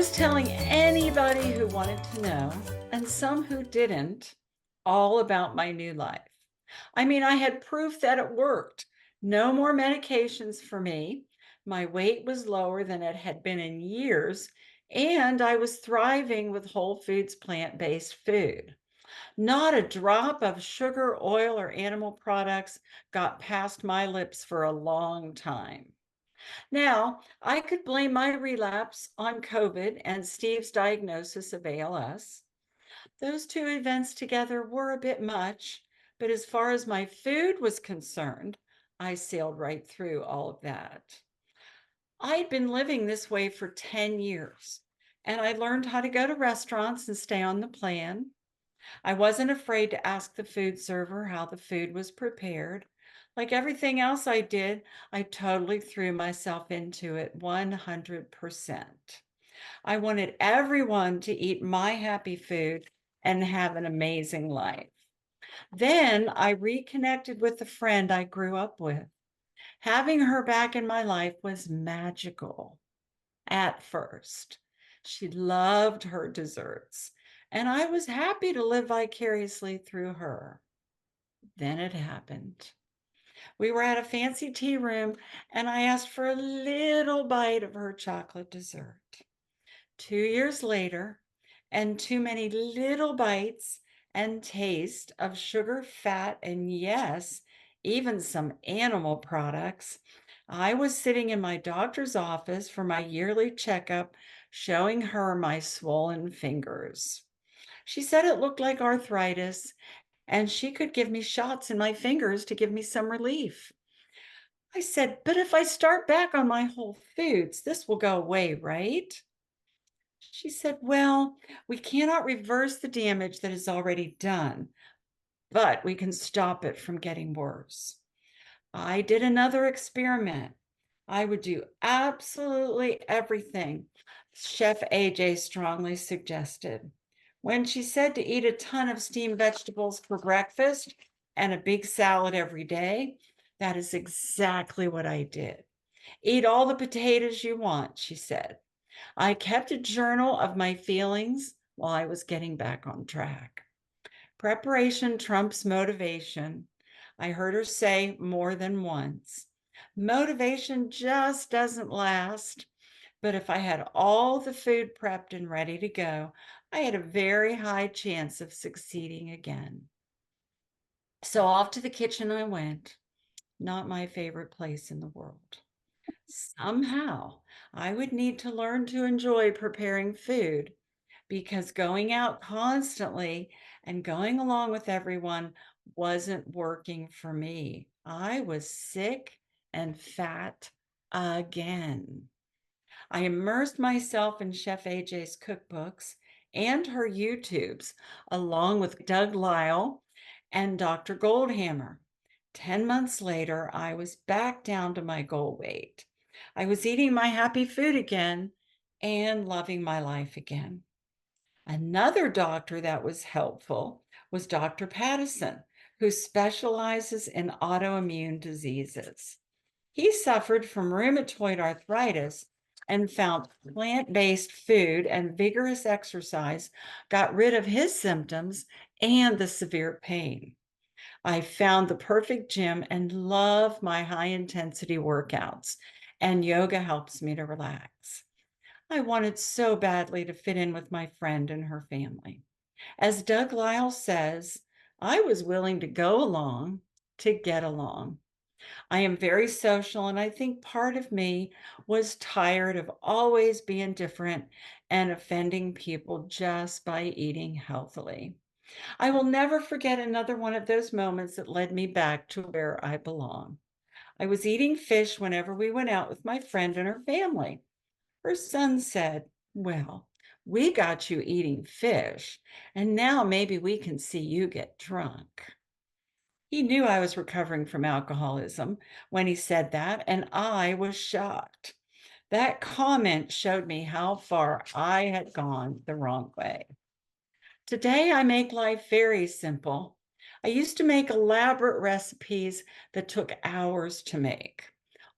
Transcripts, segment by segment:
was telling anybody who wanted to know, and some who didn't, all about my new life. I mean, I had proof that it worked. No more medications for me. My weight was lower than it had been in years, and I was thriving with whole foods, plant-based food. Not a drop of sugar, oil, or animal products got past my lips for a long time. Now, I could blame my relapse on COVID and Steve's diagnosis of ALS. Those two events together were a bit much, but as far as my food was concerned, I sailed right through all of that. I'd been living this way for 10 years, and I learned how to go to restaurants and stay on the plan. I wasn't afraid to ask the food server how the food was prepared. Like everything else I did, I totally threw myself into it 100%. I wanted everyone to eat my happy food and have an amazing life. Then I reconnected with a friend I grew up with. Having her back in my life was magical at first. She loved her desserts, and I was happy to live vicariously through her. Then it happened. We were at a fancy tea room, and I asked for a little bite of her chocolate dessert. 2 years later, and too many little bites and taste of sugar, fat, and yes, even some animal products, I was sitting in my doctor's office for my yearly checkup, showing her my swollen fingers. She said it looked like arthritis, and she could give me shots in my fingers to give me some relief. I said, but if I start back on my whole foods, this will go away, right? She said, well, we cannot reverse the damage that is already done, but we can stop it from getting worse. I did another experiment. I would do absolutely everything Chef AJ strongly suggested. When she said to eat a ton of steamed vegetables for breakfast and a big salad every day, that is exactly what I did. Eat all the potatoes you want, she said. I kept a journal of my feelings while I was getting back on track. Preparation trumps motivation. I heard her say more than once. Motivation just doesn't last. But if I had all the food prepped and ready to go, I had a very high chance of succeeding again. So off to the kitchen I went, not my favorite place in the world. Somehow, I would need to learn to enjoy preparing food because going out constantly and going along with everyone wasn't working for me. I was sick and fat again. I immersed myself in Chef AJ's cookbooks and her YouTubes, along with Doug Lisle and Dr. Goldhamer. 10 months later, I was back down to my goal weight. I was eating my happy food again and loving my life again. Another doctor that was helpful was Dr. Pattison, who specializes in autoimmune diseases. He suffered from rheumatoid arthritis and found plant-based food and vigorous exercise got rid of his symptoms and the severe pain. I found the perfect gym and love my high-intensity workouts, and yoga helps me to relax. I wanted so badly to fit in with my friend and her family. As Doug Lisle says, I was willing to go along to get along. I am very social, and I think part of me was tired of always being different and offending people just by eating healthily. I will never forget another one of those moments that led me back to where I belong. I was eating fish whenever we went out with my friend and her family. Her son said, well, we got you eating fish, and now maybe we can see you get drunk. He knew I was recovering from alcoholism when he said that, and I was shocked. That comment showed me how far I had gone the wrong way. Today, I make life very simple. I used to make elaborate recipes that took hours to make.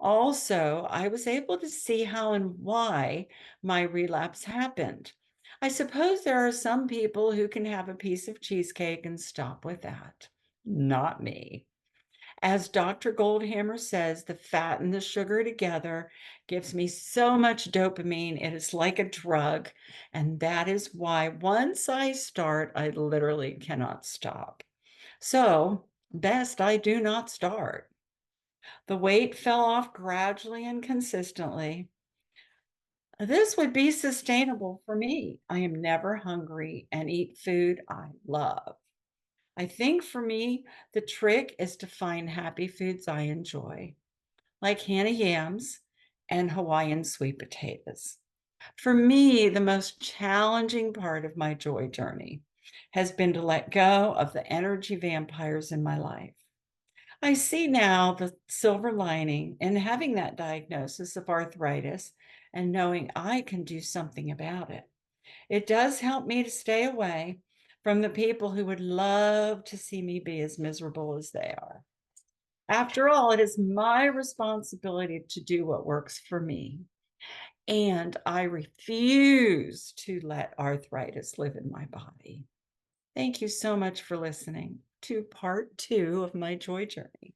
Also, I was able to see how and why my relapse happened. I suppose there are some people who can have a piece of cheesecake and stop with that. Not me. As Dr. Goldhamer says, the fat and the sugar together gives me so much dopamine. It is like a drug. And that is why once I start, I literally cannot stop. So, best I do not start. The weight fell off gradually and consistently. This would be sustainable for me. I am never hungry and eat food I love. I think for me, the trick is to find happy foods I enjoy, like Hannah yams and Hawaiian sweet potatoes. For me, the most challenging part of my joy journey has been to let go of the energy vampires in my life. I see now the silver lining in having that diagnosis of arthritis and knowing I can do something about it. It does help me to stay away from the people who would love to see me be as miserable as they are. After all, it is my responsibility to do what works for me. And I refuse to let arthritis live in my body. Thank you so much for listening to part 2 of my joy journey.